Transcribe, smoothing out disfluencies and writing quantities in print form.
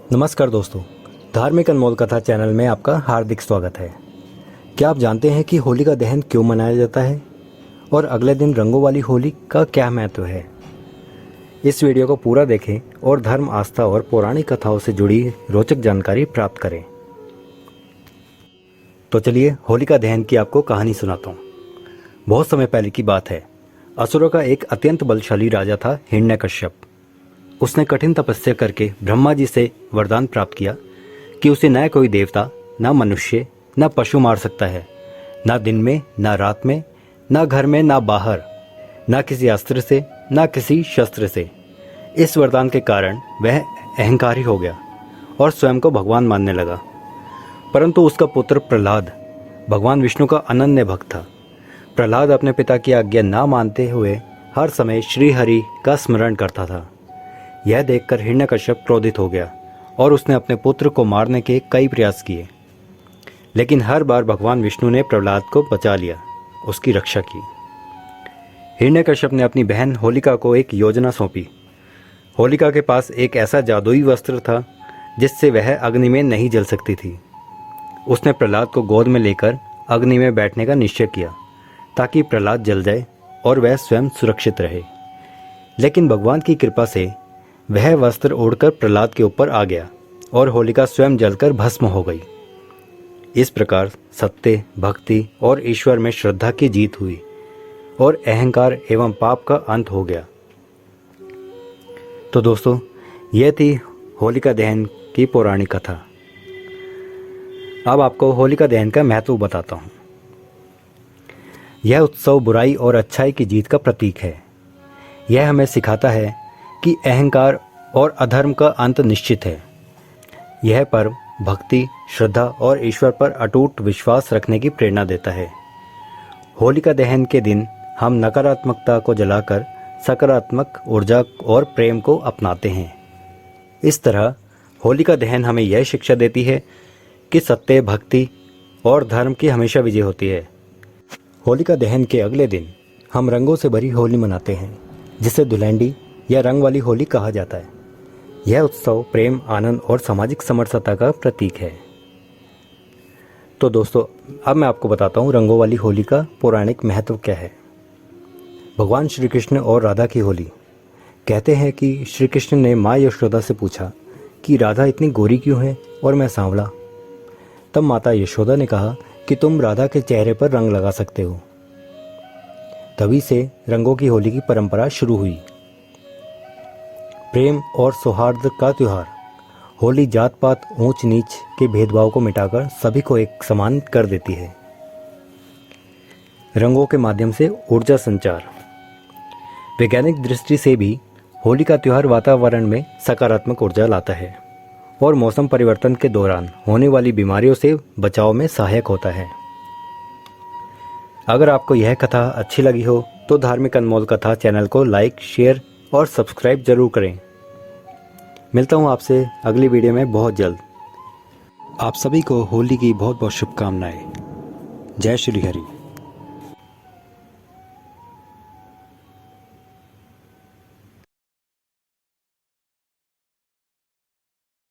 नमस्कार दोस्तों, धार्मिक अनमोल कथा चैनल में आपका हार्दिक स्वागत है। क्या आप जानते हैं कि होलिका दहन क्यों मनाया जाता है और अगले दिन रंगों वाली होली का क्या महत्व है? इस वीडियो को पूरा देखें और धर्म, आस्था और पौराणिक कथाओं से जुड़ी रोचक जानकारी प्राप्त करें। तो चलिए होलिका दहन की आपको कहानी सुनाता हूँ। बहुत समय पहले की बात है। असुरों का एक अत्यंत बलशाली राजा था, हिरण्यकश्यप। उसने कठिन तपस्या करके ब्रह्मा जी से वरदान प्राप्त किया कि उसे न कोई देवता, न मनुष्य, न पशु मार सकता है, न दिन में, न रात में, न घर में, न बाहर, न किसी अस्त्र से, न किसी शस्त्र से। इस वरदान के कारण वह अहंकारी हो गया और स्वयं को भगवान मानने लगा। परंतु उसका पुत्र प्रहलाद भगवान विष्णु का अनन्य भक्त था। प्रहलाद अपने पिता की आज्ञा न मानते हुए हर समय श्री हरि का स्मरण करता था। यह देखकर हिरण्यकश्यप क्रोधित हो गया और उसने अपने पुत्र को मारने के कई प्रयास किए, लेकिन हर बार भगवान विष्णु ने प्रहलाद को बचा लिया, उसकी रक्षा की। हिरण्यकश्यप ने अपनी बहन होलिका को एक योजना सौंपी। होलिका के पास एक ऐसा जादुई वस्त्र था जिससे वह अग्नि में नहीं जल सकती थी। उसने प्रहलाद को गोद में लेकर अग्नि में बैठने का निश्चय किया ताकि प्रहलाद जल जाए और वह स्वयं सुरक्षित रहे। लेकिन भगवान की कृपा से वह वस्त्र उड़कर प्रहलाद के ऊपर आ गया और होलिका स्वयं जलकर भस्म हो गई। इस प्रकार सत्य, भक्ति और ईश्वर में श्रद्धा की जीत हुई और अहंकार एवं पाप का अंत हो गया। तो दोस्तों, यह थी होलिका दहन की पौराणिक कथा। अब आपको होलिका दहन का महत्व बताता हूँ। यह उत्सव बुराई और अच्छाई की जीत का प्रतीक है। यह हमें सिखाता है कि अहंकार और अधर्म का अंत निश्चित है। यह पर्व भक्ति, श्रद्धा और ईश्वर पर अटूट विश्वास रखने की प्रेरणा देता है। होलिका दहन के दिन हम नकारात्मकता को जलाकर सकारात्मक ऊर्जा और प्रेम को अपनाते हैं। इस तरह होलिका दहन हमें यह शिक्षा देती है कि सत्य, भक्ति और धर्म की हमेशा विजय होती है। होलिका दहन के अगले दिन हम रंगों से भरी होली मनाते हैं, जिसे धुलैंडी या रंग वाली होली कहा जाता है। यह उत्सव प्रेम, आनंद और सामाजिक समरसता का प्रतीक है। तो दोस्तों, अब मैं आपको बताता हूँ रंगों वाली होली का पौराणिक महत्व क्या है। भगवान श्री कृष्ण और राधा की होली। कहते हैं कि श्री कृष्ण ने माँ यशोदा से पूछा कि राधा इतनी गोरी क्यों है और मैं सांवला। तब माता यशोदा ने कहा कि तुम राधा के चेहरे पर रंग लगा सकते हो। तभी से रंगों की होली की परंपरा शुरू हुई। प्रेम और सौहार्द का त्योहार। होली जात पात, ऊंच नीच के भेदभाव को मिटाकर सभी को एक समान कर देती है। रंगों के माध्यम से ऊर्जा संचार। वैज्ञानिक दृष्टि से भी होली का त्योहार वातावरण में सकारात्मक ऊर्जा लाता है और मौसम परिवर्तन के दौरान होने वाली बीमारियों से बचाव में सहायक होता है। अगर आपको यह कथा अच्छी लगी हो तो धार्मिक अनमोल कथा चैनल को लाइक, शेयर और सब्सक्राइब जरूर करें। मिलता हूँ आपसे अगली वीडियो में बहुत जल्द। आप सभी को होली की बहुत बहुत शुभकामनाएं। जय श्री हरि।